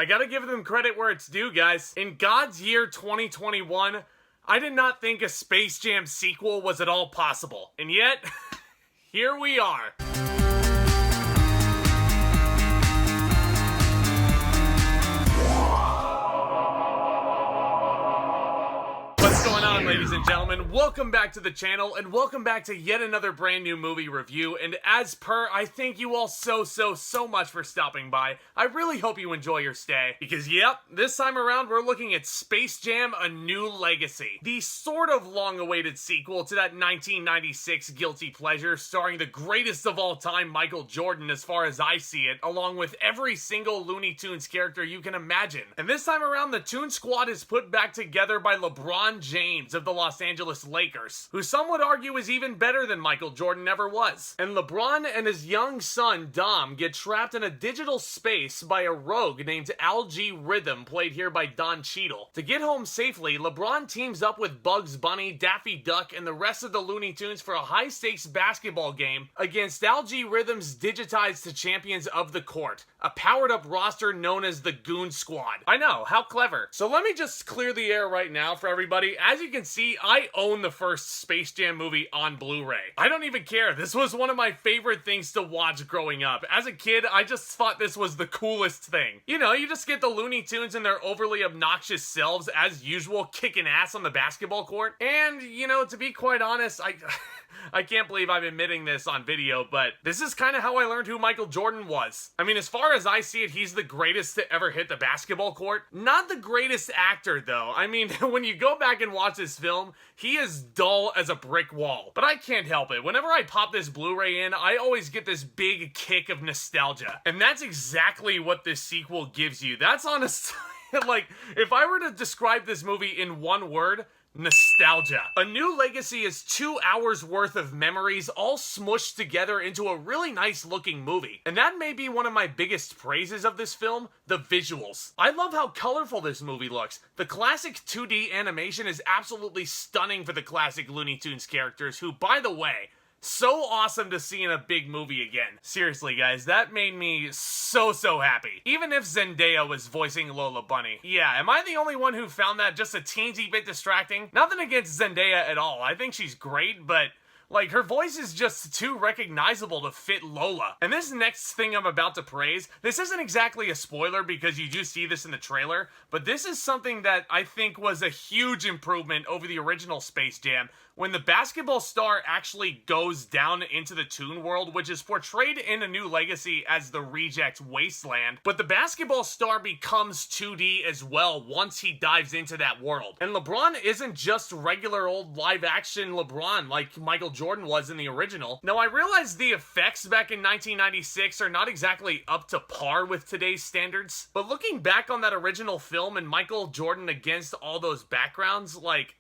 I gotta give them credit where it's due, guys. In God's year 2021, I did not think a Space Jam sequel was at all possible. And yet, here we are. What's going on, ladies and gentlemen? Welcome back to the channel, and welcome back to yet another brand new movie review. And as per, I thank you all so much for stopping by. I really hope you enjoy your stay, because yep, this time around we're looking at Space Jam: A New Legacy, the sort of long-awaited sequel to that 1996 guilty pleasure starring the greatest of all time, Michael Jordan, as far as I see it, along with every single Looney Tunes character you can imagine. And this time around, the Toon Squad is put back together by LeBron James of the Los Angeles Lakers, who some would argue is even better than Michael Jordan ever was. And LeBron and his young son, Dom, get trapped in a digital space by a rogue named Algae Rhythm, played here by Don Cheadle. To get home safely, LeBron teams up with Bugs Bunny, Daffy Duck, and the rest of the Looney Tunes for a high-stakes basketball game against Algae Rhythm's digitized champions of the court, a powered-up roster known as the Goon Squad. I know, how clever. So let me just clear the air right now for everybody. As you can see, I own the first Space Jam movie on Blu-ray. I don't even care. This was one of my favorite things to watch growing up. As a kid, I just thought this was the coolest thing. You know, you just get the Looney Tunes and their overly obnoxious selves, as usual, kicking ass on the basketball court. And, you know, to be quite honest, I can't believe I'm admitting this on video, but this is kind of how I learned who Michael Jordan was. I mean, as far as I see it, he's the greatest to ever hit the basketball court. Not the greatest actor, though. I mean, when you go back and watch this film, he is dull as a brick wall. But I can't help it. Whenever I pop this Blu-ray in, I always get this big kick of nostalgia. And that's exactly what this sequel gives you. That's honest. Like, if I were to describe this movie in one word, nostalgia. A New Legacy is 2 hours worth of memories all smushed together into a really nice looking movie. And that may be one of my biggest praises of this film, the visuals. I love how colorful this movie looks. The classic 2D animation is absolutely stunning for the classic Looney Tunes characters, who, by the way, so awesome to see in a big movie again. Seriously, guys, that made me so happy. Even if Zendaya was voicing Lola Bunny. Yeah, am I the only one who found that just a teensy bit distracting? Nothing against Zendaya at all. I think she's great, but like, her voice is just too recognizable to fit Lola. And this next thing I'm about to praise, this isn't exactly a spoiler because you do see this in the trailer, but this is something that I think was a huge improvement over the original Space Jam, when the basketball star actually goes down into the Toon World, which is portrayed in A New Legacy as the reject wasteland, but the basketball star becomes 2D as well once he dives into that world. And LeBron isn't just regular old live-action LeBron like Michael Jordan was in the original. Now, I realize the effects back in 1996 are not exactly up to par with today's standards, but looking back on that original film and Michael Jordan against all those backgrounds, like,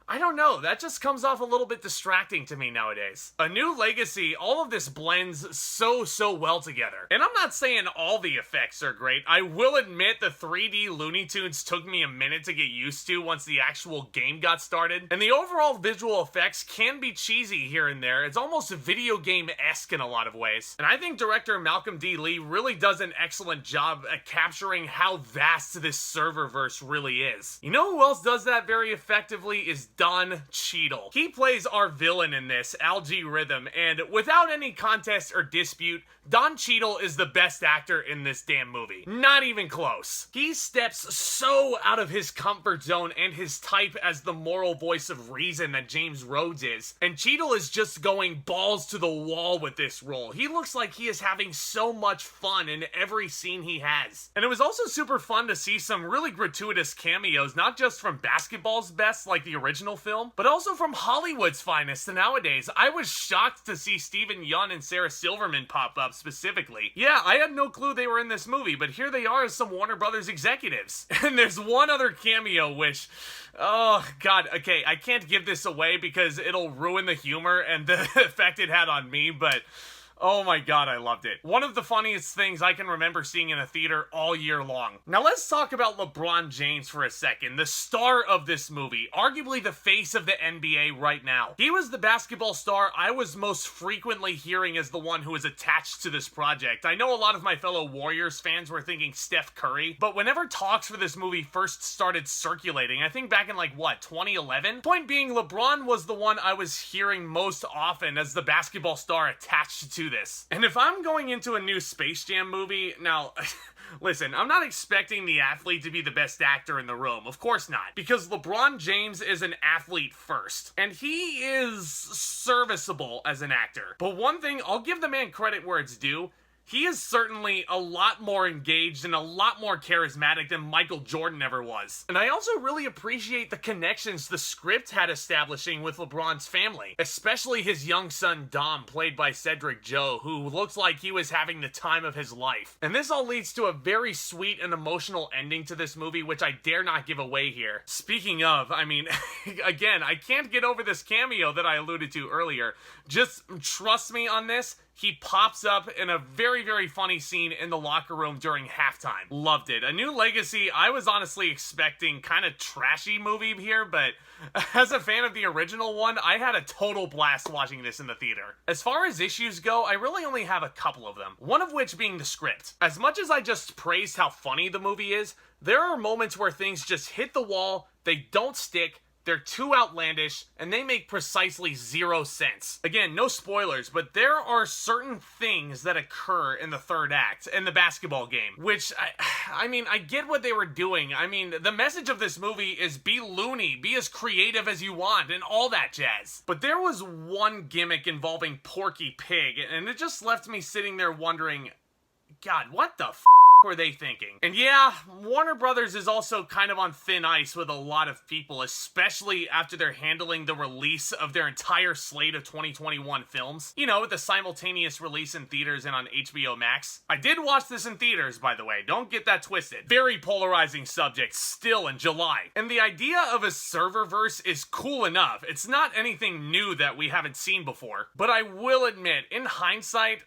I don't know, that just comes off a little bit distracting to me nowadays. A New Legacy, all of this blends so well together. And I'm not saying all the effects are great. I will admit the 3D Looney Tunes took me a minute to get used to once the actual game got started. And the overall visual effects can be cheesy here and there. It's almost video game-esque in a lot of ways. And I think director Malcolm D. Lee really does an excellent job at capturing how vast this serververse really is. You know who else does that very effectively is Don Cheadle. He plays our villain in this, Algae Rhythm, and without any contest or dispute, Don Cheadle is the best actor in this damn movie. Not even close. He steps so out of his comfort zone and his type as the moral voice of reason that James Rhodes is, and Cheadle is just going balls to the wall with this role. He looks like he is having so much fun in every scene he has. And it was also super fun to see some really gratuitous cameos, not just from basketball's best like the original film, but also from Hollywood's finest nowadays. I was shocked to see Steven Yeun and Sarah Silverman pop up specifically. Yeah, I had no clue they were in this movie, but here they are as some Warner Brothers executives. And there's one other cameo which, oh god, okay, I can't give this away because it'll ruin the humor and the effect it had on me, but Oh my god, I loved it. One of the funniest things I can remember seeing in a theater all year long. Now let's talk about LeBron James for a second, the star of this movie, arguably the face of the NBA right now. He was the basketball star I was most frequently hearing as the one who was attached to this project. I know a lot of my fellow Warriors fans were thinking Steph Curry, but whenever talks for this movie first started circulating, I think back in like, what, 2011? Point being, LeBron was the one I was hearing most often as the basketball star attached to this. And if I'm going into a new Space Jam movie, now, listen, I'm not expecting the athlete to be the best actor in the room. Of course not. Because LeBron James is an athlete first. And he is serviceable as an actor. But one thing, I'll give the man credit where it's due. He is certainly a lot more engaged and a lot more charismatic than Michael Jordan ever was. And I also really appreciate the connections the script had establishing with LeBron's family, especially his young son Dom, played by Cedric Joe, who looks like he was having the time of his life. And this all leads to a very sweet and emotional ending to this movie, which I dare not give away here. Speaking of, I mean, again, I can't get over this cameo that I alluded to earlier. Just trust me on this. He pops up in a very, very funny scene in the locker room during halftime. Loved it. A New Legacy, I was honestly expecting kind of trashy movie here, but as a fan of the original one, I had a total blast watching this in the theater. As far as issues go, I really only have a couple of them. One of which being the script. As much as I just praised how funny the movie is, there are moments where things just hit the wall, they don't stick, they're too outlandish, and they make precisely zero sense. Again, no spoilers, but there are certain things that occur in the third act in the basketball game, which, I mean, I get what they were doing. I mean, the message of this movie is be loony, be as creative as you want, and all that jazz. But there was one gimmick involving Porky Pig, and it just left me sitting there wondering, God, what the f*** were they thinking? And yeah, Warner Brothers is also kind of on thin ice with a lot of people, especially after they're handling the release of their entire slate of 2021 films. You know, with the simultaneous release in theaters and on HBO Max. I did watch this in theaters, by the way. Don't get that twisted. Very polarizing subject still in July. And the idea of a serververse is cool enough. It's not anything new that we haven't seen before. But I will admit, in hindsight,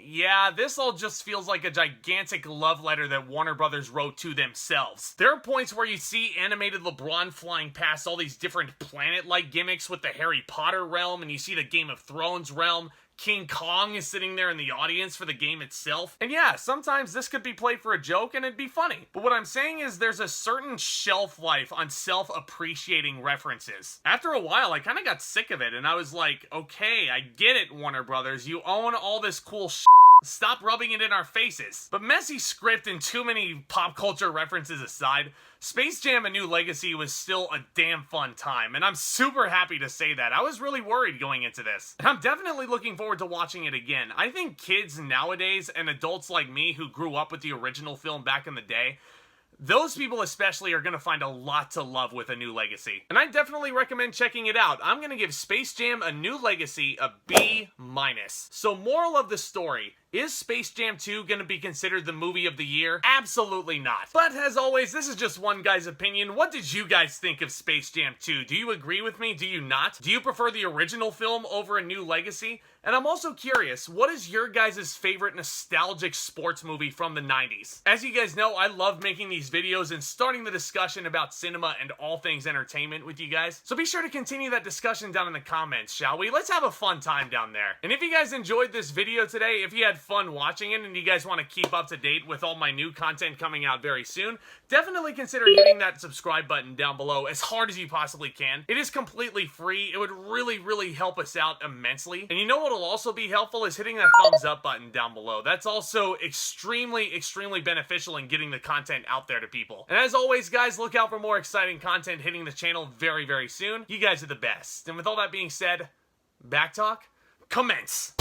yeah, this all just feels like a gigantic love letter that Warner Brothers wrote to themselves. There are points where you see animated LeBron flying past all these different planet-like gimmicks with the Harry Potter realm, and you see the Game of Thrones realm. King Kong is sitting there in the audience for the game itself. And yeah, sometimes this could be played for a joke and it'd be funny. But what I'm saying is there's a certain shelf life on self-appreciating references. After a while, I kind of got sick of it and I was like, okay, I get it, Warner Brothers. You own all this cool shit. Stop rubbing it in our faces. But messy script and too many pop culture references aside, Space Jam: A New Legacy was still a damn fun time, and I'm super happy to say that. I was really worried going into this, and I'm definitely looking forward to watching it again. I think kids nowadays, and adults like me who grew up with the original film back in the day, those people especially are going to find a lot to love with A New Legacy. And I definitely recommend checking it out. I'm going to give Space Jam: A New Legacy a B-. So moral of the story, is Space Jam 2 going to be considered the movie of the year? Absolutely not. But as always, this is just one guy's opinion. What did you guys think of Space Jam 2? Do you agree with me? Do you not? Do you prefer the original film over A New Legacy? And I'm also curious, what is your guys' favorite nostalgic sports movie from the 90s? As you guys know, I love making these videos and starting the discussion about cinema and all things entertainment with you guys. So be sure to continue that discussion down in the comments, shall we? Let's have a fun time down there. And if you guys enjoyed this video today, if you had fun watching it and you guys want to keep up to date with all my new content coming out very soon, definitely consider hitting that subscribe button down below as hard as you possibly can. It is completely free. It would really, really help us out immensely. And you know what'll also be helpful is hitting that thumbs up button down below. That's also extremely, extremely beneficial in getting the content out there to people. And as always, guys, look out for more exciting content hitting the channel very, very soon. You guys are the best. And with all that being said, back talk, commence.